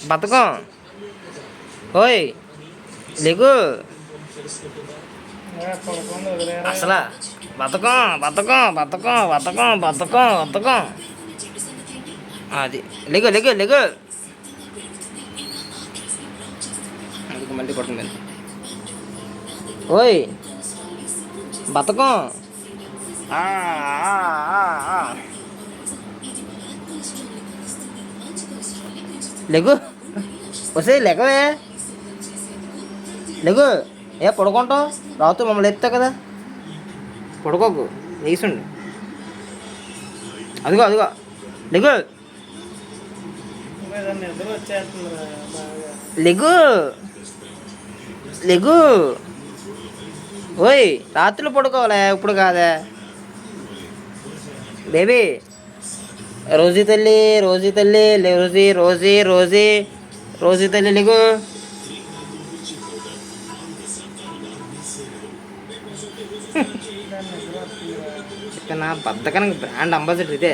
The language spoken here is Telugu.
బతకం. ఓయ్ లేగు. అసలు బతకం బతకం బతకం బతకం బతకం బతకం. అది లేగు లేగు లేగు. మళ్ళీ కొడుతుంది. ఓయ్ బతకం. లేగు వస్తే లేకవే లేగు. ఏ పడుకుంటావు? రావుతూ మమ్మల్ని ఎత్తావు కదా, పడుకోకు, లేచుండు. అదిగో అదిగో లేగు లేగు లేగు. ఓయ్ రాత్రులు పడుకోవాలే, ఇప్పుడు కాదే బేబీ. రోజీ తల్లి రోజీ తల్లి రోజీ రోజీ రోజీ రోజీ తల్లి లేగు. నా బద్దకానికి బ్రాండ్ అంబాసిడర్ ఇదే.